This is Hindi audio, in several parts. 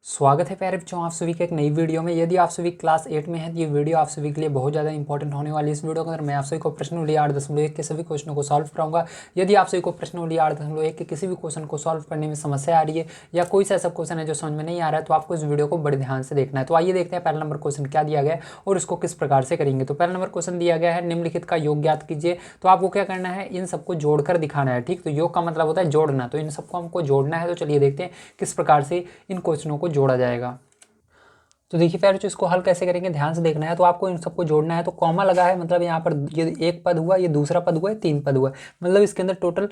स्वागत है प्यारे बच्चों आप सभी के एक नई वीडियो में। यदि आप सभी क्लास 8 में हैं तो ये वीडियो आप सभी के लिए बहुत ज़्यादा इंपॉर्टेंट होने वाली है। इस वीडियो के अंदर मैं आप सभी को प्रश्नावली 8.1 के सभी क्वेश्चनों को सॉल्व कराऊंगा। यदि आप सभी को प्रश्नावली 8.1 के किसी भी क्वेश्चन को सॉल्व करने में समस्या आ रही है या कोई सा ऐसा क्वेश्चन है जो समझ में नहीं आ रहा है तो आपको इस वीडियो को बड़े ध्यान से देखना है। तो आइए देखते हैं पहला नंबर क्वेश्चन क्या दिया गया है और इसको किस प्रकार से करेंगे। तो पहला नंबर क्वेश्चन दिया गया है निम्नलिखित का योग ज्ञात कीजिए। तो आपको क्या करना है, इन सबको जोड़कर दिखाना है। ठीक, तो योग का मतलब होता है जोड़ना, तो इन सबको हमको जोड़ना है। तो चलिए देखते हैं किस प्रकार से इन क्वेश्चनों को जोड़ा जाएगा। तो देखिए प्यारे बच्चों, इसको हल कैसे करेंगे ध्यान से देखना है। तो आपको इन सबको जोड़ना है। तो कॉमा लगा है मतलब यहाँ पर ये एक पद हुआ, ये दूसरा पद हुआ, तीन पद हुआ, मतलब इसके अंदर टोटल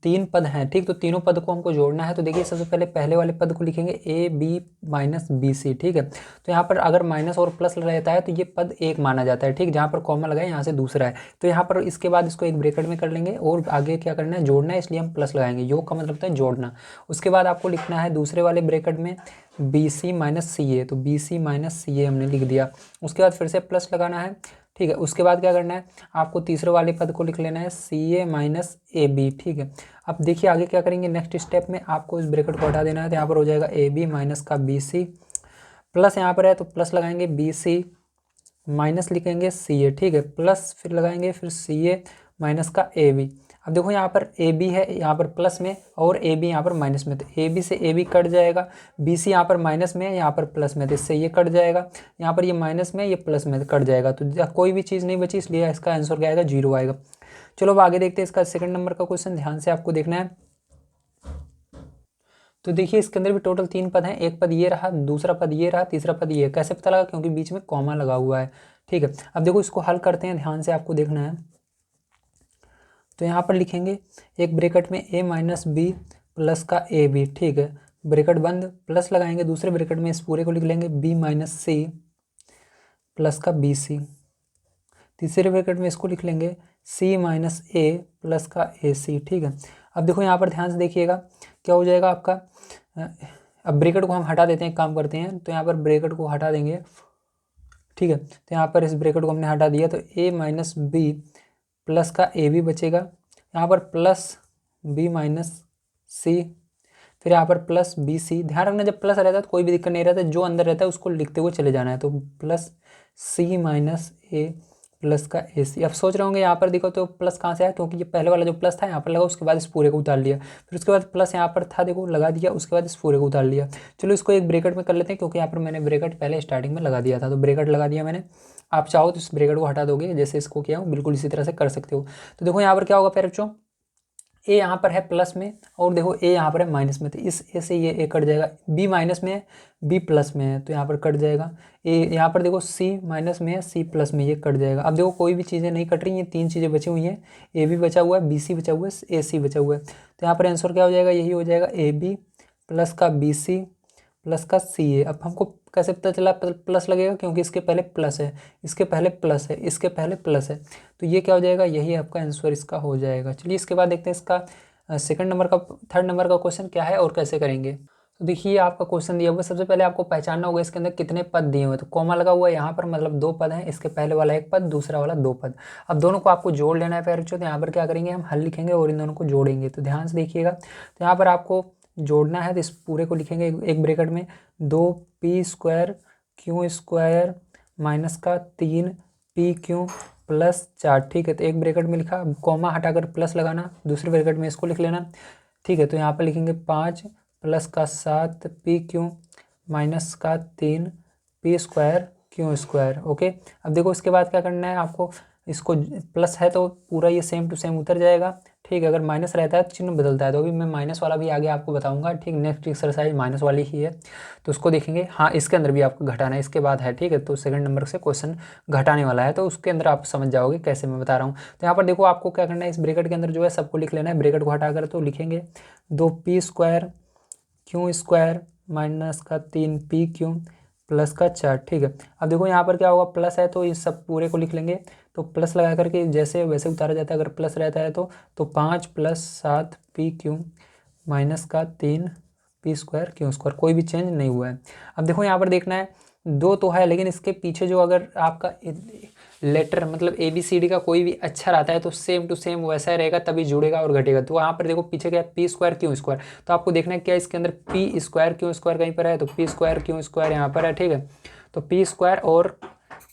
3 पद हैं। ठीक, तो तीनों पद को हमको जोड़ना है। तो देखिए सबसे पहले पहले वाले पद को लिखेंगे A B minus B C. ठीक है, तो यहाँ पर अगर माइनस और प्लस रहता है तो ये पद एक माना जाता है। ठीक, जहाँ पर कॉमा लगा है यहाँ से दूसरा है, तो यहाँ पर इसके बाद इसको एक ब्रैकेट में कर लेंगे और आगे क्या करना है, जोड़ना है, इसलिए हम प्लस लगाएंगे। योग का मतलब होता है जोड़ना। उसके बाद आपको लिखना है दूसरे वाले ब्रैकेट में बी सी माइनस सी ए, तो बी सी माइनस सी ए हमने लिख दिया। उसके बाद फिर से प्लस लगाना है। ठीक है, उसके बाद क्या करना है, आपको तीसरे वाले पद को लिख लेना है सी ए माइनस ए बी। ठीक है, अब देखिए आगे क्या करेंगे, नेक्स्ट स्टेप में आपको इस ब्रैकेट को हटा देना है। तो यहाँ पर हो जाएगा ए बी माइनस का बी सी, प्लस यहाँ पर है तो प्लस लगाएंगे बी सी, माइनस लिखेंगे सी ए। ठीक है, प्लस फिर लगाएंगे फिर सी ए माइनस का ए बी। अब देखो यहाँ पर ए बी है यहाँ पर प्लस में और ए बी यहाँ पर माइनस में, तो ए बी से ए बी कट जाएगा, बी सी यहाँ पर माइनस में है यहाँ पर प्लस में, तो इससे ये कट जाएगा, यहाँ पर ये माइनस में ये प्लस में कट जाएगा, तो कोई भी चीज़ नहीं बची, इसलिए इसका आंसर क्या आएगा, 0 आएगा। चलो अब आगे देखते हैं इसका सेकंड नंबर का क्वेश्चन, ध्यान से आपको देखना है। तो देखिए इसके अंदर भी टोटल 3 पद हैं, एक पद ये रहा, दूसरा पद ये रहा, तीसरा पद ये। कैसे पता लगा, क्योंकि बीच में कॉमा लगा हुआ है। ठीक है, अब देखो इसको हल करते हैं, ध्यान से आपको देखना है। तो यहाँ पर लिखेंगे एक ब्रैकेट में ए माइनस बी प्लस का ए बी। ठीक है, ब्रैकेट बंद, प्लस लगाएंगे, दूसरे ब्रैकेट में इस पूरे को लिख लेंगे बी माइनस सी प्लस का बी सी, तीसरे ब्रैकेट में इसको लिख लेंगे सी माइनस ए प्लस का ए सी। ठीक है, अब देखो यहाँ पर ध्यान से देखिएगा क्या हो जाएगा आपका। अब ब्रैकेट को हम हटा देते हैं, काम करते हैं, तो यहाँ पर ब्रैकेट को हटा देंगे। ठीक है, तो यहाँ पर इस ब्रैकेट को हमने हटा दिया, तो ए माइनस बी प्लस का ए बी बचेगा, यहाँ पर प्लस बी माइनस सी, फिर यहाँ पर प्लस बी सी। ध्यान रखना जब प्लस रहता है तो कोई भी दिक्कत नहीं रहता, जो अंदर रहता है उसको लिखते हुए चले जाना है। तो प्लस सी माइनस ए प्लस का ए सी। अब सोच रहे होंगे यहाँ पर देखो तो प्लस कहाँ से आया, क्योंकि ये पहले वाला जो प्लस था यहाँ पर लगा, उसके बाद इस पूरे को उतार लिया, फिर उसके बाद प्लस यहाँ पर था देखो लगा दिया, उसके बाद इस पूरे को उतार लिया। चलो इसको एक ब्रैकेट में कर लेते हैं, क्योंकि यहाँ पर मैंने ब्रैकेट पहले स्टार्टिंग में लगा दिया था, तो ब्रैकेट लगा दिया मैंने। आप चाहो तो इस ब्रैकेट को हटा दोगे, जैसे इसको किया हूँ बिल्कुल इसी तरह से कर सकते हो। तो देखो यहाँ पर क्या होगा प्यारे बच्चों, ए यहाँ पर है प्लस में और देखो ए यहाँ पर है माइनस में, तो इस ए से ये ए कट जाएगा, बी माइनस में है बी प्लस में है तो यहाँ पर कट जाएगा। ए यहाँ पर देखो सी माइनस में है सी प्लस में, ये कट जाएगा। अब देखो कोई भी चीज़ें नहीं कट रही, ये 3 चीज़ें बची हुई हैं, ए बी बचा हुआ है, बी सी बचा हुआ है, ए सी बचा हुआ है। तो यहाँ पर आंसर क्या हो जाएगा, यही हो जाएगा ए बी प्लस का बी सी प्लस का सी ए। अब हमको कैसे पता चला प्लस लगेगा, क्योंकि इसके पहले प्लस है, इसके पहले प्लस है, इसके पहले प्लस है, तो ये क्या हो जाएगा, यही आपका आंसर इसका हो जाएगा। चलिए इसके बाद देखते हैं इसका सेकंड नंबर का थर्ड नंबर का क्वेश्चन क्या है और कैसे करेंगे। तो देखिए आपका क्वेश्चन दिया हुआ है, सबसे पहले आपको पहचानना होगा इसके अंदर कितने पद दिए हुए हैं। तो कॉमा लगा हुआ है यहाँ पर, मतलब 2 पद हैं, इसके पहले वाला 1 पद, दूसरा वाला 2 पद। अब दोनों को आपको जोड़ लेना है प्यारे बच्चों। तो यहाँ पर क्या करेंगे, हम हल लिखेंगे और इन दोनों को जोड़ेंगे। तो ध्यान से देखिएगा, तो यहाँ पर आपको जोड़ना है, तो इस पूरे को लिखेंगे एक ब्रैकेट में 2p² क्यू स्क्वायर माइनस का 3p क्यू प्लस 4। ठीक है, तो एक ब्रैकेट में लिखा, कॉमा हटाकर प्लस लगाना, दूसरे ब्रैकेट में इसको लिख लेना। ठीक है, तो यहाँ पर लिखेंगे 5 प्लस का 7p क्यू माइनस का 3p² क्यू स्क्वायर। ओके, अब देखो इसके बाद क्या करना है आपको, इसको प्लस है तो पूरा ये सेम टू सेम उतर जाएगा। ठीक है, अगर माइनस रहता है तो चिन्ह बदलता है, तो अभी मैं माइनस वाला भी आगे आपको बताऊंगा। ठीक, नेक्स्ट एक्सरसाइज माइनस वाली ही है, तो उसको देखेंगे। हाँ, इसके अंदर भी आपको घटाना है, इसके बाद है। ठीक है, तो सेकंड नंबर से क्वेश्चन घटाने वाला है, तो उसके अंदर आप समझ जाओगे कैसे मैं बता रहा हूँ। तो यहाँ पर देखो आपको क्या करना है, इस ब्रैकेट के अंदर जो है सबको लिख लेना है, ब्रैकेट को हटाकर तो लिखेंगे 2p² क्यू स्क्वायर माइनस का 3p क्यू प्लस का 4। ठीक है, अब देखो यहाँ पर क्या होगा, प्लस है तो इस सब पूरे को लिख लेंगे, तो प्लस लगा करके जैसे वैसे उतारा जाता है, अगर प्लस रहता है तो 5 प्लस 7p क्यू माइनस का 3p² क्यू स्क्वायर, कोई भी चेंज नहीं हुआ है। अब देखो यहाँ पर देखना है 2 तो है, लेकिन इसके पीछे जो अगर आपका लेटर मतलब ABCD का कोई भी अक्षर आता है तो सेम टू सेम वैसा ही रहेगा, तभी जुड़ेगा और घटेगा। तो वहाँ पर देखो पीछे क्या है, P² Q², तो आपको देखना है क्या इसके अंदर P² Q² कहीं पर है, तो P² Q² यहाँ पर है, ठीक है। तो P² और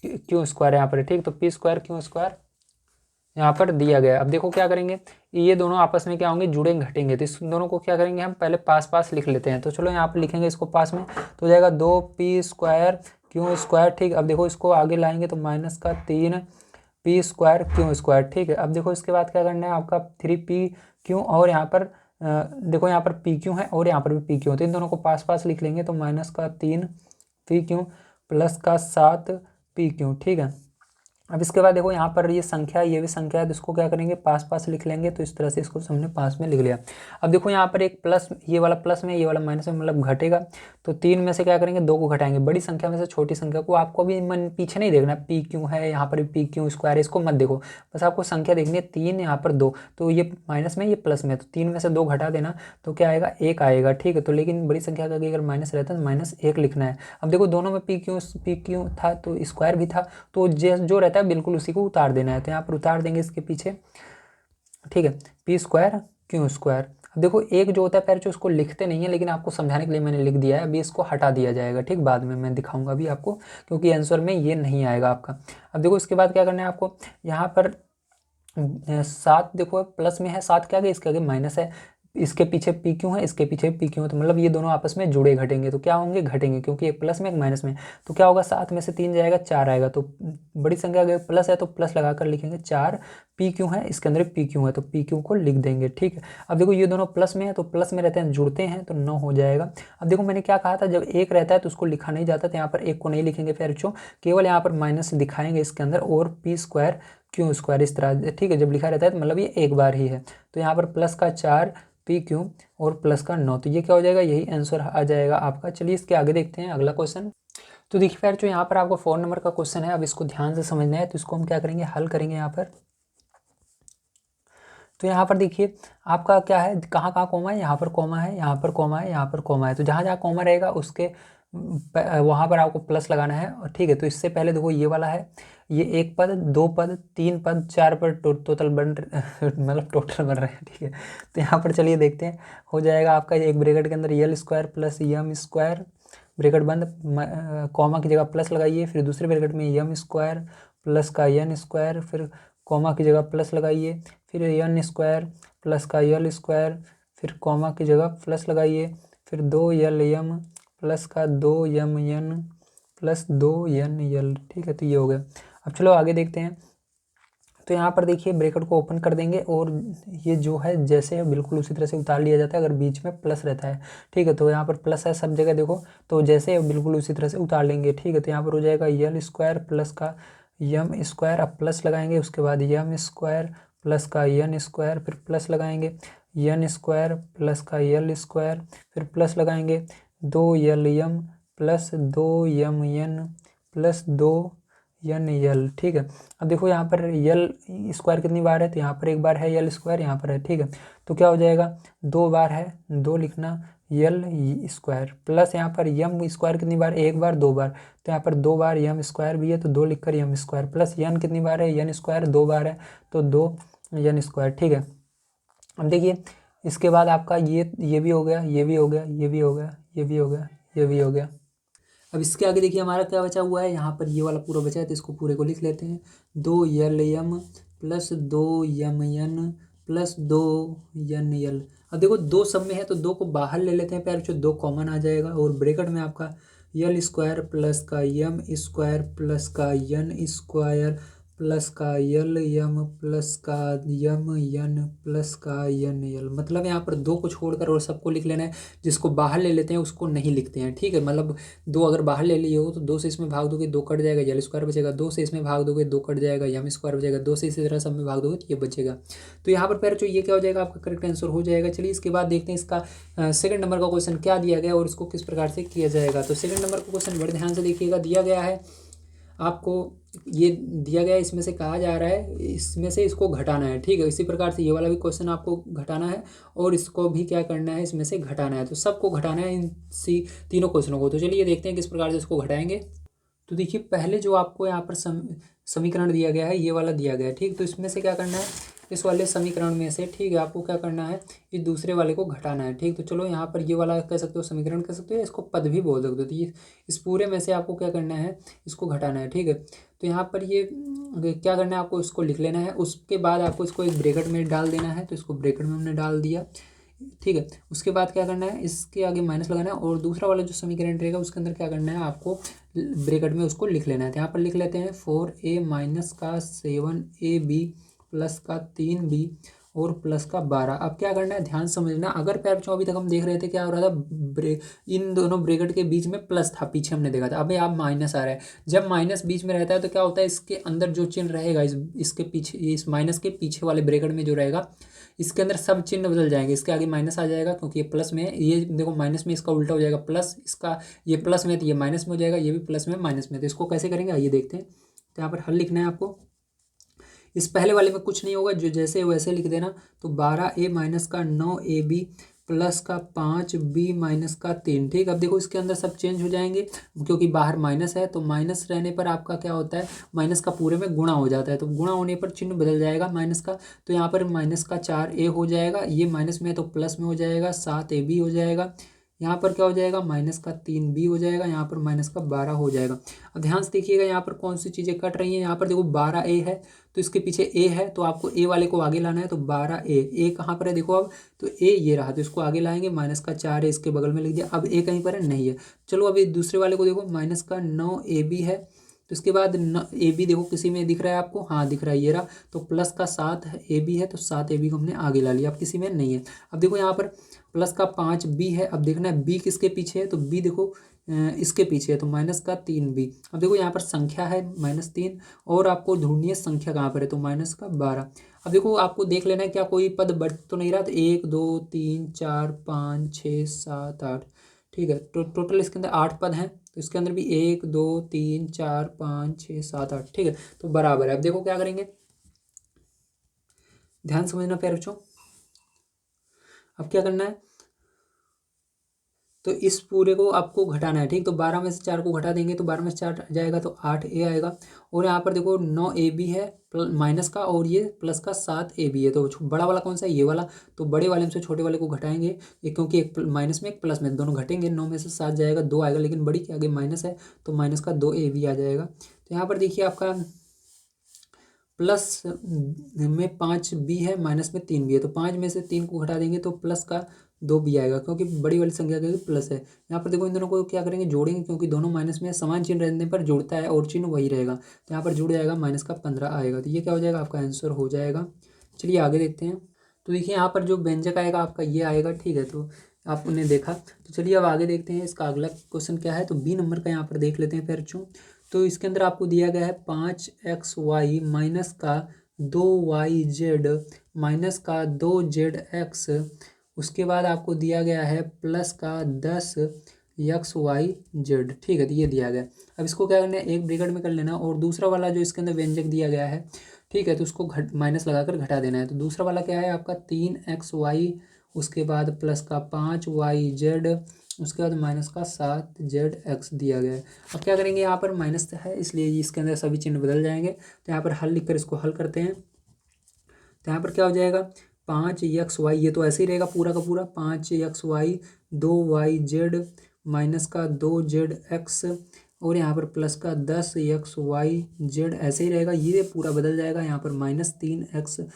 Q² यहाँ पर है, ठीक। तो P² Q² यहाँ पर दिया गया। अब देखो क्या करेंगे, ये दोनों आपस में क्या होंगे, जुड़े घटेंगे। तो इस दोनों को क्या करेंगे, हम पहले पास पास लिख लेते हैं। तो चलो यहाँ पर लिखेंगे इसको पास में, तो हो जाएगा 2P² Q², ठीक। अब देखो इसको आगे लाएंगे तो -3 P² Q², ठीक है। अब देखो इसके बाद क्या करना है आपका 3PQ, और यहाँ पर देखो यहाँ पर PQ है और यहाँ पर भी PQ, तो इन दोनों को पास पास लिख लेंगे। तो -3 PQ + 7 PQ, ठीक है। अब इसके बाद देखो यहाँ पर ये संख्या, ये भी संख्या है, तो इसको क्या करेंगे, पास पास लिख लेंगे। तो इस तरह से इसको हमने पास में लिख लिया। अब देखो यहाँ पर एक प्लस, ये वाला प्लस में, ये वाला माइनस में, मतलब घटेगा। तो 3 में से क्या करेंगे, 2 को घटाएंगे। बड़ी संख्या में से छोटी संख्या को आपको भी मन पीछे नहीं देखना, PQ है यहाँ पर PQ², इसको मत देखो, बस आपको संख्या देखनी है 3, यहाँ पर 2। तो ये माइनस में, ये प्लस में, तो 3 में से 2 घटा देना, तो क्या आएगा, 1 आएगा, ठीक है। तो लेकिन बड़ी संख्या का अगर माइनस रहता है तो -1 लिखना है। अब देखो दोनों में PQ था तो स्क्वायर भी था, तो जो रहता है बिल्कुल उसी को उतार देना है। तो यहाँ पर उतार देंगे इसके पीछे, ठीक है, P² Q²। अब देखो एक जो होता है पैर, जो उसको लिखते नहीं है, लेकिन आपको समझाने के लिए मैंने लिख दिया है। अभी इसको हटा दिया जाएगा, ठीक, बाद में मैं दिखाऊंगा अभी आपको, क्योंकि आंसर में ये नहीं आएगा आपका। अब देखो इसके बाद क्या करना है आपको, यहाँ पर 7 देखो प्लस में है, 7 क्या आगे, इसके आगे माइनस है, इसके पीछे PQ है, इसके पीछे PQ है, तो मतलब ये दोनों आपस में जुड़े घटेंगे। तो क्या होंगे, घटेंगे, क्योंकि एक प्लस में एक माइनस में। तो क्या होगा, 7 में से 3 जाएगा, 4 आएगा। तो बड़ी संख्या अगर प्लस है तो प्लस लगाकर लिखेंगे, 4 PQ है, इसके अंदर PQ है, तो PQ को लिख देंगे, ठीक है। अब देखो ये दोनों प्लस में है, तो प्लस में रहते हैं, जुड़ते हैं, तो 9 हो जाएगा। अब देखो मैंने क्या कहा था, जब एक रहता है तो उसको लिखा नहीं जाता, तो यहाँ पर एक को नहीं लिखेंगे फिर जो, केवल यहाँ पर माइनस दिखाएंगे इसके अंदर, और P² Q² इस तरह, ठीक है। जब लिखा रहता है तो मतलब ये एक बार ही है। तो यहाँ पर प्लस का 4 PQ और प्लस का 9, तो ये क्या हो जाएगा, यही आंसर आ जाएगा आपका। चलिए इसके आगे देखते हैं अगला क्वेश्चन। तो देखिए फिर जो यहाँ पर आपको 4 नंबर का क्वेश्चन है, अब इसको ध्यान से समझना है। तो इसको हम क्या करेंगे, हल करेंगे यहाँ पर। तो यहाँ पर देखिए आपका क्या है, कहाँ कहाँ कॉमा है, यहाँ पर कॉमा है, यहाँ पर कॉमा है, यहाँ पर कॉमा है। तो जहाँ जहाँ कॉमा रहेगा उसके वहाँ पर आपको प्लस लगाना है, और ठीक है। तो इससे पहले देखो ये वाला है, ये 1 पद, 2 पद, 3 पद, 4 पद टोटल बन मतलब टोटल बन रहे हैं, ठीक है। तो यहाँ पर चलिए देखते हैं, हो जाएगा आपका एक ब्रैकेट के अंदर L² + M², ब्रैकेट बंद, कॉमा की जगह प्लस लगाइए, फिर दूसरे ब्रैकेट में M² + का N², फिर कॉमा की जगह प्लस लगाइए, फिर N² + का L², फिर कॉमा की जगह प्लस लगाइए, फिर 2LM + का 2MN + 2NL, ठीक है। तो ये हो गया। अब चलो आगे देखते हैं। तो यहाँ पर देखिए ब्रैकेट को ओपन कर देंगे, और ये जो है जैसे है बिल्कुल उसी तरह से उतार लिया जाता है अगर बीच में प्लस रहता है, ठीक है। तो यहाँ पर प्लस है सब जगह देखो, तो जैसे बिल्कुल उसी तरह से उतार लेंगे, ठीक है। तो यहाँ पर हो जाएगा L² + का M², अब प्लस लगाएंगे, उसके बाद M² + का N², फिर प्लस लगाएंगे, N² + का L², फिर प्लस लगाएंगे, 2LM + 2MN + 2NL, ठीक है। अब देखो यहाँ पर L² कितनी बार है, तो यहाँ पर एक बार है L², यहाँ पर है, ठीक है। तो क्या हो जाएगा, 2 बार है, 2 लिखना, L² प्लस यहाँ पर M² कितनी बार, एक बार, 2 बार, तो यहाँ पर 2 बार M² भी है, तो 2 लिखकर M² प्लस N कितनी बार है, N² 2 बार है, तो 2N², ठीक है। अब देखिए इसके बाद आपका ये भी हो गया, ये भी हो गया, ये भी हो गया, ये भी हो गया, ये भी हो गया। अब इसके आगे देखिए हमारा क्या बचा हुआ है, यहाँ पर ये वाला पूरा बचा है, तो इसको पूरे को लिख लेते हैं, 2LM + 2MN + 2NL। अब देखो 2 सब में है, तो 2 को बाहर ले लेते हैं प्यार, जो 2 कॉमन आ जाएगा, और ब्रैकेट में आपका L² + का M² + का N² + का LM + का MN + का NL, मतलब यहाँ पर 2 को छोड़कर और सबको लिख लेना है। जिसको बाहर ले लेते हैं उसको नहीं लिखते हैं, ठीक है। मतलब 2 अगर बाहर ले लिए हो तो 2 से इसमें भाग दोगे, 2 कट जाएगा, L² बचेगा, 2 से इसमें भाग दोगे, 2 कट जाएगा, M² बचेगा, 2 से इसी तरह सब में भाग दोगे तो ये बचेगा। तो यहाँ पर जो ये क्या हो जाएगा, आपका करेक्ट आंसर हो जाएगा। चलिए इसके बाद देखते हैं इसका सेकंड नंबर का क्वेश्चन क्या दिया गया और इसको किस प्रकार से किया जाएगा। तो सेकंड नंबर का क्वेश्चन बड़े ध्यान से देखिएगा, दिया गया है आपको, ये दिया गया है, इसमें से कहा जा रहा है इसमें से इसको घटाना है, ठीक है। इसी प्रकार से ये वाला भी क्वेश्चन आपको घटाना है, और इसको भी क्या करना है, इसमें से घटाना है। तो सबको घटाना है इन तीनों क्वेश्चनों को। तो चलिए देखते हैं किस प्रकार से इसको घटाएंगे। तो देखिए पहले जो आपको यहाँ पर समीकरण दिया गया है ये वाला दिया गया है, ठीक। तो इसमें से क्या करना है, इस वाले समीकरण में से, ठीक है, आपको क्या करना है, इस दूसरे वाले को घटाना है, ठीक। तो चलो यहाँ पर ये वाला कह सकते हो समीकरण कह सकते हो, इसको पद भी बोल सकते हो। तो ये इस पूरे में से आपको क्या करना है, इसको घटाना है, ठीक है। तो यहाँ पर ये क्या करना है, आपको इसको लिख लेना है, उसके बाद आपको इसको एक ब्रैकेट में डाल देना है। तो इसको ब्रैकेट में हमने डाल दिया, ठीक है। उसके बाद क्या करना है, इसके आगे माइनस लगाना है, और दूसरा वाला जो समीकरण रहेगा उसके अंदर क्या करना है, आपको ब्रैकेट में उसको लिख लेना है। तो यहाँ पर लिख लेते हैं 4a माइनस का 7ab प्लस का 3b और प्लस का 12। अब क्या करना है, ध्यान समझना, अगर पैर अभी तक हम देख रहे थे क्या हो रहा था, इन दोनों ब्रैकेट के बीच में प्लस था, पीछे हमने देखा था, अभी आप माइनस आ रहा है। जब माइनस बीच में रहता है तो क्या होता है, इसके अंदर जो चिन्ह रहेगा, इसके पीछे, इस माइनस के पीछे वाले ब्रैकेट में जो रहेगा, इसके अंदर सब चिन्ह बदल जाएंगे। इसके आगे माइनस आ जाएगा क्योंकि ये प्लस में है, ये देखो माइनस में इसका उल्टा हो जाएगा प्लस, इसका ये प्लस में तो ये माइनस में हो जाएगा, ये भी प्लस में माइनस में। तो इसको कैसे करेंगे आइए देखते हैं। तो यहाँ पर हल लिखना है आपको, इस पहले वाले में कुछ नहीं होगा, जो जैसे वैसे लिख देना। तो 12a माइनस का 9ab प्लस का 5b माइनस का 3, ठीक। अब देखो इसके अंदर सब चेंज हो जाएंगे क्योंकि बाहर माइनस है, तो माइनस रहने पर आपका क्या होता है, माइनस का पूरे में गुणा हो जाता है, तो गुणा होने पर चिन्ह बदल जाएगा माइनस का। तो यहाँ पर माइनस का 4a हो जाएगा, ये माइनस में है तो प्लस में हो जाएगा, 7ab हो जाएगा। यहाँ पर क्या हो जाएगा, माइनस का 3b हो जाएगा, यहाँ पर माइनस का 12 हो जाएगा। अब ध्यान से देखिएगा यहाँ पर कौन सी चीज़ें कट रही हैं। यहाँ पर देखो 12a है, तो इसके पीछे a है, तो आपको a वाले को आगे लाना है। तो 12a, a कहाँ पर है देखो, अब तो a ये रहा, तो इसको आगे लाएंगे, माइनस का 4 है, इसके बगल में लिख दिया। अब a कहीं पर है, नहीं है। चलो अभी दूसरे वाले को देखो, माइनस का 9ab है, तो इसके बाद ए बी देखो किसी में दिख रहा है आपको, हाँ दिख रहा है, ये रहा। तो प्लस का 7ab है, तो 7ab को हमने आगे ला लिया, अब किसी में नहीं है। अब देखो यहाँ पर प्लस का 5b है, अब देखना है b किसके पीछे है, तो b देखो इसके पीछे है, तो माइनस का 3b। अब देखो यहाँ पर संख्या है -3, और आपको ढूंढनी है संख्या कहाँ पर है, तो माइनस का 12। अब देखो आपको देख लेना है क्या कोई पद बढ़ तो नहीं रहा, तो 1 2 3 4 5 6 7 8, ठीक है। तो टोटल इसके अंदर 8 पद हैं, तो इसके अंदर भी 1 2 3 4 5 6 7 8, ठीक है। तो बराबर है। अब देखो क्या करेंगे, ध्यान समझना प्यारे बच्चों। अब क्या करना है, तो इस पूरे को आपको घटाना है, ठीक। तो 12 में से 4 को घटा देंगे, तो 12 में से 4 जाएगा तो 8a आएगा। और यहाँ पर देखो 9ab है माइनस का, और ये प्लस का 7ab है। तो बड़ा वाला कौन सा है, ये वाला। तो बड़े वाले में से छोटे वाले को घटाएंगे, ये क्योंकि एक माइनस में एक प्लस में, दोनों घटेंगे। 9 में से 7 जाएगा 2 आएगा, लेकिन बड़ी के आगे माइनस है, तो माइनस का 2ab आ जाएगा। तो यहाँ पर देखिए आपका प्लस में 5b है, माइनस में 3b है, तो 5 में से 3 को घटा देंगे तो प्लस का 2b आएगा, क्योंकि बड़ी वाली संख्या का प्लस है। यहाँ पर देखो इन दोनों को क्या करेंगे, जोड़ेंगे, क्योंकि दोनों माइनस में समान चिन्ह रहने पर जुड़ता है और चिन्ह वही रहेगा। तो यहाँ पर जुड़ जाएगा, माइनस का 15 आएगा। तो ये क्या हो जाएगा, आपका आंसर हो जाएगा। चलिए आगे देखते हैं। तो देखिए यहाँ पर जो व्यंजक आएगा आपका ये आएगा, ठीक है। तो आपने देखा, तो चलिए अब आगे देखते हैं इसका अगला क्वेश्चन क्या है। तो बी नंबर का यहाँ पर देख लेते हैं फिर बच्चों। तो इसके अंदर आपको दिया गया है 5xy माइनस का 2yz माइनस का 2zx, उसके बाद आपको दिया गया है प्लस का 10xyz, ठीक है। तो ये दिया गया। अब इसको क्या करना है, एक ब्रैकेट में कर लेना, और दूसरा वाला जो इसके अंदर व्यंजक दिया गया है, ठीक है, तो उसको माइनस लगाकर घटा देना है। तो दूसरा वाला क्या है आपका 3xy, उसके बाद प्लस का 5yz, उसके बाद माइनस का 7zx दिया गया है। अब क्या करेंगे, यहाँ पर माइनस है इसलिए इसके अंदर सभी चिन्ह बदल जाएंगे। तो यहाँ पर हल लिखकर इसको हल करते हैं। तो यहाँ पर क्या हो जाएगा, 5xy, ये तो ऐसे ही रहेगा पूरा का पूरा, 5xy 2yz माइनस का 2zx, और यहाँ पर प्लस का 10xyz ऐसे ही रहेगा, ये पूरा बदल जाएगा। यहाँ पर -3xy,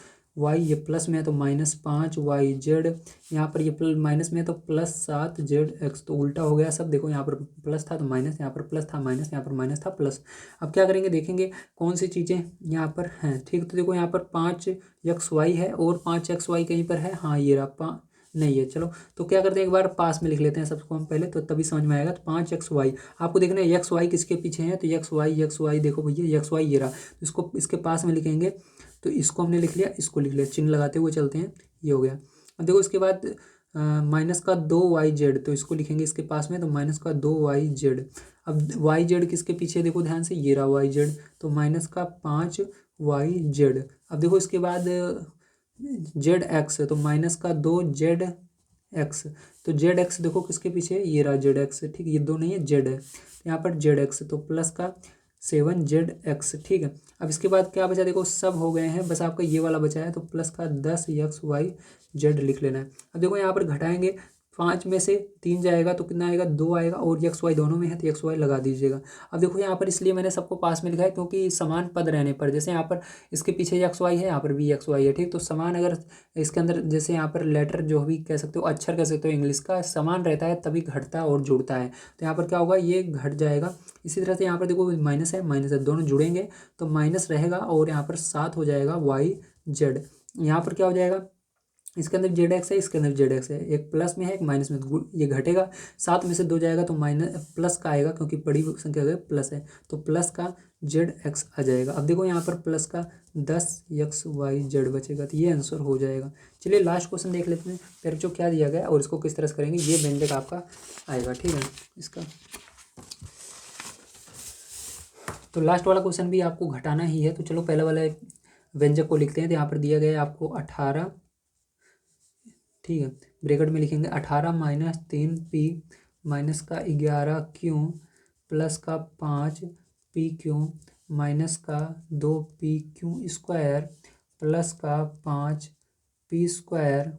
ये प्लस में है तो -5yz, यहाँ पर ये माइनस में है तो +7zx, तो उल्टा हो गया सब। देखो यहाँ पर प्लस था तो माइनस, यहाँ पर प्लस था माइनस, यहाँ पर माइनस था प्लस। अब क्या करेंगे, देखेंगे कौन सी चीज़ें यहाँ पर हैं, ठीक। तो देखो यहाँ पर 5xy है, और 5xy कहीं पर है, हाँ ये रहा, नहीं है। चलो तो क्या करते हैं, एक बार पास में लिख लेते हैं सबको हम पहले, तो तभी समझ में आएगा। तो 5xy आपको देखना है, xy किसके पीछे है, तो xy देखो भैया, xy ये रहा, तो इसको इसके पास में लिखेंगे। तो इसको हमने लिख लिया, इसको लिख लिया, चिन्ह लगाते हुए चलते हैं, ये हो गया। अब देखो इसके बाद माइनस का 2yz, तो इसको लिखेंगे इसके पास में, तो माइनस का 2yz। अब yz किसके पीछे देखो ध्यान से, ये रहा yz, तो माइनस का 5yz। अब देखो इसके बाद zx, तो माइनस का 2zx, एक्स। तो जेड एक्स देखो किसके पीछे है, ये रहा जेड एक्स, ठीक है, ये दो नहीं है जेड है, यहाँ पर जेड एक्स, तो प्लस का 7 ZX, ठीक है। अब इसके बाद क्या बचा, देखो सब हो गए हैं, बस आपका ये वाला बचा है, तो प्लस का 10XY Z लिख लेना है। अब देखो यहाँ पर घटाएंगे, 5 में से 3 जाएगा तो कितना आएगा, 2 आएगा, और एक्स वाई दोनों में है तो एक्स वाई लगा दीजिएगा। अब देखो यहाँ पर इसलिए मैंने सबको पास में लिखा है क्योंकि समान पद रहने पर, जैसे यहाँ पर इसके पीछे एक्स वाई है, यहाँ पर भी एक्स वाई है, ठीक। तो समान अगर इसके अंदर जैसे यहाँ पर लेटर जो भी कह सकते हो, अक्षर कह सकते हो इंग्लिश का, समान रहता है तभी घटता है और जुड़ता है। तो यहाँ पर क्या होगा, ये घट जाएगा। इसी तरह से यहाँ पर देखो माइनस है, दोनों जुड़ेंगे तो माइनस रहेगा, और यहाँ पर 7 हो जाएगा YZ। यहाँ पर क्या हो जाएगा, इसके अंदर जेड एक्स है, इसके अंदर जेड एक्स है, एक प्लस में है एक माइनस में, तो ये घटेगा, 7 में से 2 जाएगा तो माइनस प्लस का आएगा, क्योंकि बड़ी संख्या है प्लस है, तो प्लस का जेड एक्स आ जाएगा। अब देखो यहाँ पर प्लस का 10XYZ बचेगा, तो ये आंसर हो जाएगा। चलिए लास्ट क्वेश्चन देख लेते हैं, फिर जो क्या दिया गया और इसको किस तरह से करेंगे, ये व्यंजक आपका आएगा, ठीक है। इसका तो लास्ट वाला क्वेश्चन भी आपको घटाना ही है, तो चलो पहले वाले व्यंजक को लिखते हैं। तो यहाँ पर दिया गया है आपको 18, ठीक है, ब्रैकेट में लिखेंगे 18 माइनस 3P माइनस का 11Q प्लस का 5PQ माइनस का 2PQ स्क्वायर प्लस का 5P²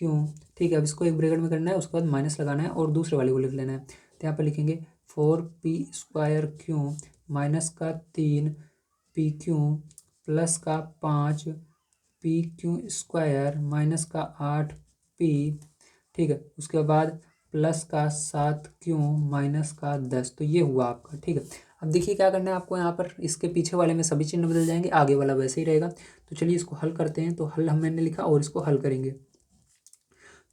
क्यू, ठीक है। अब इसको एक ब्रैकेट में करना है, उसके बाद माइनस लगाना है और दूसरे वाले को लिख लेना है। तो यहाँ पर लिखेंगे 4P² माइनस का 3PQ प्लस का 5PQ स्क्वायर माइनस का 8P, ठीक है। उसके बाद प्लस का 7Q माइनस का 10, तो ये हुआ आपका, ठीक है। अब देखिए क्या करना है आपको, यहाँ पर इसके पीछे वाले में सभी चिन्ह बदल जाएंगे, आगे वाला वैसे ही रहेगा। तो चलिए इसको हल करते हैं। तो हल मैंने लिखा और इसको हल करेंगे।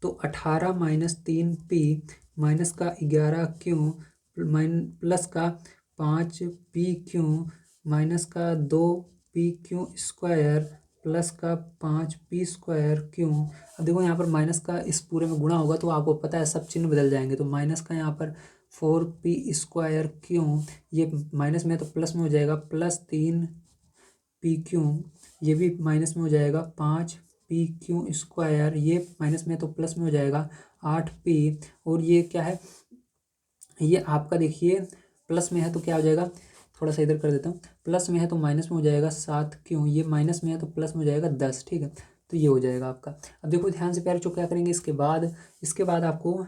तो 18 माइनस 3P माइनस का 11Q प्लस का 5PQ माइनस का 2PQ स्क्वायर प्लस का 5P² अब देखो यहाँ पर माइनस का इस पूरे में गुणा होगा, तो आपको पता है सब चिन्ह बदल जाएंगे। तो माइनस का यहाँ पर 4P², ये माइनस में है तो प्लस में हो जाएगा, प्लस 3PQ, ये भी माइनस में हो जाएगा, 5PQ स्क्वायर, ये माइनस में है तो प्लस में हो जाएगा 8P, और ये क्या है, ये आपका देखिए प्लस में है तो क्या हो जाएगा, थोड़ा सा इधर कर देता हूँ, प्लस में है तो माइनस में हो जाएगा 7Q, ये माइनस में है तो प्लस में हो जाएगा 10, ठीक है। तो ये हो जाएगा आपका। अब देखो ध्यान से प्यारे चो क्या करेंगे, इसके बाद आपको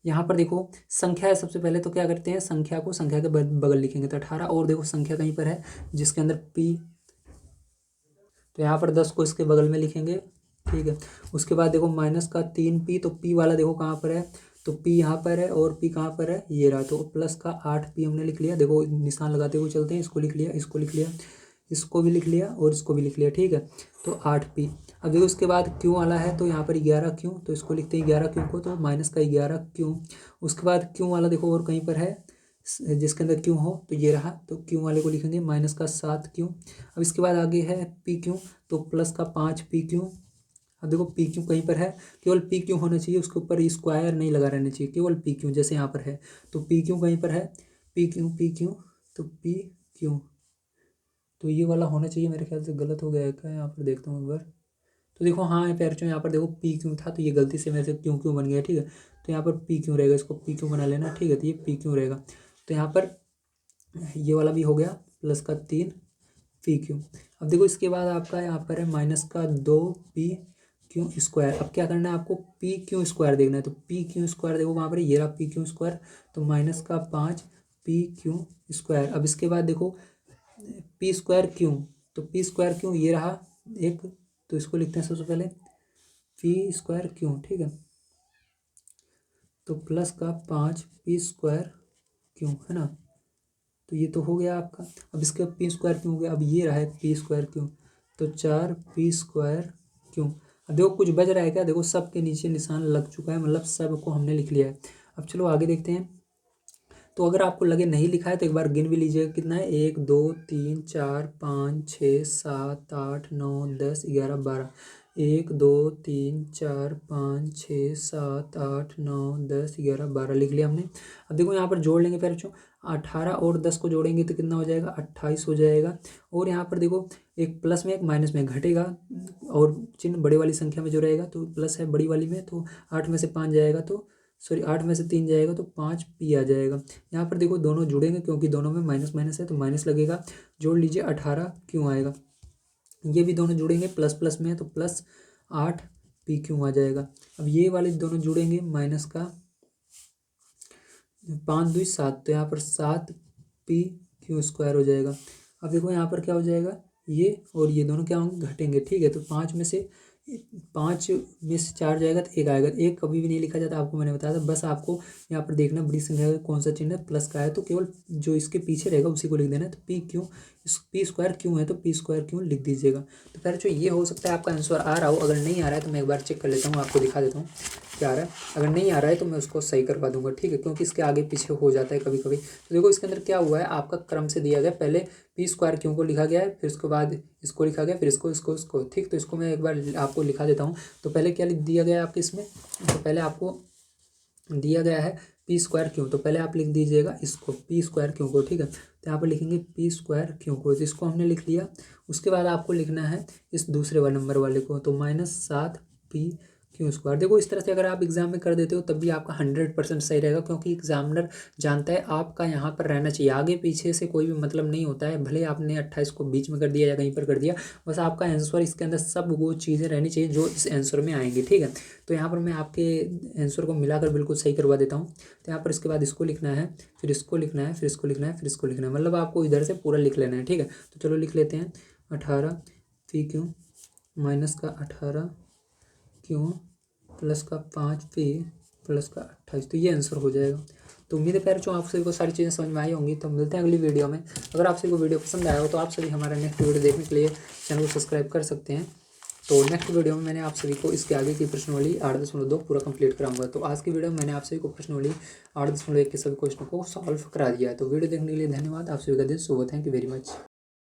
यहाँ पर देखो संख्या है सबसे पहले, तो क्या करते हैं, संख्या को संख्या के बगल लिखेंगे। तो 18, और देखो संख्या कहीं पर है जिसके अंदर P, तो यहाँ पर 10 को इसके बगल में लिखेंगे, ठीक है। उसके बाद देखो माइनस का 3P, तो P वाला देखो कहाँ पर है, तो P यहाँ पर है और P कहाँ पर है, ये रहा। तो प्लस का 8P हमने लिख लिया, देखो निशान लगाते हुए चलते हैं, इसको लिख लिया, इसको लिख लिया, इसको भी लिख लिया और इसको भी लिख लिया, ठीक है। तो 8P। अब देखो उसके बाद Q वाला है, तो यहाँ पर 11Q, तो इसको लिखते हैं 11Q को, तो माइनस का 11Q। उसके बाद Q वाला देखो और कहीं पर है जिसके अंदर Q हो, तो ये रहा, तो Q वाले को लिखेंगे माइनस का 7Q। अब इसके बाद आगे है PQ, तो प्लस का 5PQ। अब देखो PQ कहीं पर है, केवल PQ होना चाहिए, उसके ऊपर स्क्वायर नहीं लगा रहना चाहिए, केवल PQ, जैसे यहाँ पर है तो PQ कहीं पर है, PQ, तो PQ, तो ये वाला होना चाहिए, मेरे ख्याल से गलत हो गया है क्या, यहाँ पर देखता हूँ एक बार। तो देखो हाँ प्यार चो, यहाँ पर देखो PQ था, तो ये गलती से मेरे से क्यों बन गया, ठीक है। तो यहाँ पर PQ रहेगा, इसको PQ बना लेना, ठीक है। तो ये PQ रहेगा, तो यहाँ पर ये वाला भी हो गया, प्लस का 3PQ। अब देखो इसके बाद आपका यहाँ पर है माइनस का 2PQ स्क्वायर। अब क्या करना है आपको, PQ स्क्वायर देखना है, तो PQ स्क्वायर देखो वहाँ पर ये रहा PQ स्क्वायर, तो माइनस का 5PQ स्क्वायर। अब इसके बाद देखो P²Q, तो P²Q ये रहा एक, तो इसको लिखते हैं सबसे पहले P²Q, ठीक है। तो प्लस का 5P²Q है ना, तो ये तो हो गया आपका। अब इसका P²Q हो गया, अब ये रहा है P²Q, तो 4P²Q। अब देखो कुछ बच रहा है क्या, देखो सब के नीचे निशान लग चुका है, मतलब सब को हमने लिख लिया है। अब चलो आगे देखते हैं। तो अगर आपको लगे नहीं लिखा है तो एक बार गिन भी लीजिएगा, कितना है, 1 2 3 4 5 6 7 8 9 10 11 12, 1 2 3 4 5 6 7 8 9 10 11 12 लिख लिया हमने। अब देखो यहाँ पर जोड़ लेंगे प्यारे बच्चों, 18 और 10 को जोड़ेंगे तो कितना हो जाएगा, 28 हो जाएगा। और यहाँ पर देखो एक प्लस में एक माइनस में घटेगा, और चिन्ह बड़े वाली संख्या में जो रहेगा तो प्लस है बड़ी वाली में, तो 8 में से 5 जाएगा तो सॉरी 8 में से 3 जाएगा तो 5 पी आ जाएगा। यहाँ पर देखो दोनों जुड़ेंगे क्योंकि दोनों में माइनस माइनस है तो माइनस लगेगा। जोड़ लीजिए 18 क्यों आएगा, ये भी दोनों जुड़ेंगे प्लस प्लस में है तो प्लस 8 पी क्यों आ जाएगा। अब ये वाले दोनों जुड़ेंगे माइनस का 5 2 7, तो यहाँ पर 7 पी क्यू स्क्वायर हो जाएगा। अब देखो यहाँ पर क्या हो जाएगा, ये और ये दोनों क्या होंगे, घटेंगे। ठीक है, तो 5 में से 4 जाएगा तो 1 आएगा। 1 कभी भी नहीं लिखा जाता, आपको मैंने बताया था। बस आपको यहाँ पर देखना बड़ी संख्या का कौन सा चिन्ह है, प्लस का है तो केवल जो इसके पीछे रहेगा उसी को लिख देना है। तो पी स्क्वायर क्यों है तो पी स्क्वायर क्यों लिख दीजिएगा। तो फिर जो ये हो सकता है आपका आंसर आ रहा हो, अगर नहीं आ रहा है तो मैं एक बार चेक कर लेता हूँ, आपको दिखा देता हूँ क्या आ रहा है। अगर नहीं आ रहा है तो मैं उसको सही करवा दूंगा, ठीक है, क्योंकि इसके आगे पीछे हो जाता है कभी कभी। तो देखो इसके अंदर क्या हुआ है, आपका क्रम से दिया गया, पहले पी स्क्वायर क्यों को लिखा गया है, फिर उसके बाद इसको लिखा गया, फिर इसको ठीक। तो इसको मैं एक बार आपको लिखा देता हूँ। तो पहले क्या लिख दिया गया है आपके इसमें, तो पहले आपको दिया गया है पी स्क्वायर क्यों, तो पहले आप लिख दीजिएगा इसको पी स्क्वायर क्यों को, ठीक है। तो यहाँ पर लिखेंगे पी स्क्वायर क्यों को, तो इसको हमने लिख लिया। उसके बाद आपको लिखना है इस दूसरे वाले नंबर वाले को, तो -7 पी क्यों स्क्वायर। देखो इस तरह से अगर आप एग्जाम में कर देते हो तब भी आपका 100% सही रहेगा, क्योंकि एग्जामिनर जानता है आपका यहाँ पर रहना चाहिए, आगे पीछे से कोई भी मतलब नहीं होता है। भले आपने 28 को बीच में कर दिया या कहीं पर कर दिया, बस आपका आंसर इसके अंदर सब वो चीज़ें रहनी चाहिए जो इस आंसर में आएंगी, ठीक है। तो यहाँ पर मैं आपके आंसर को मिलाकर बिल्कुल सही करवा देता हूँ। तो यहाँ पर इसके बाद इसको लिखना है, फिर इसको लिखना है, फिर इसको लिखना है, फिर इसको लिखना है, मतलब आपको इधर से पूरा लिख लेना है, ठीक है। तो चलो लिख लेते हैं 18 पी क्यों माइनस का 18 क्यों प्लस का 5 पी प्लस का 28, तो ये आंसर हो जाएगा। तो उम्मीद है प्यारे बच्चों आप सभी को सारी चीज़ें समझ में आई होंगी। तो मिलते हैं अगली वीडियो में। अगर आप सभी को वीडियो पसंद आया हो तो आप सभी हमारा नेक्स्ट वीडियो देखने के लिए चैनल को सब्सक्राइब कर सकते हैं। तो नेक्स्ट वीडियो में मैंने आप सभी को इसके आगे की प्रश्नावली 8.2 पूरा कंप्लीट कराऊंगा। तो आज की वीडियो में मैंने आप सभी को प्रश्नावली 8.1 के सभी क्वेश्चनों को सॉल्व करा दिया है। तो वीडियो देखने के लिए धन्यवाद। आप सभी का दिन शुभ हो। Thank you very much.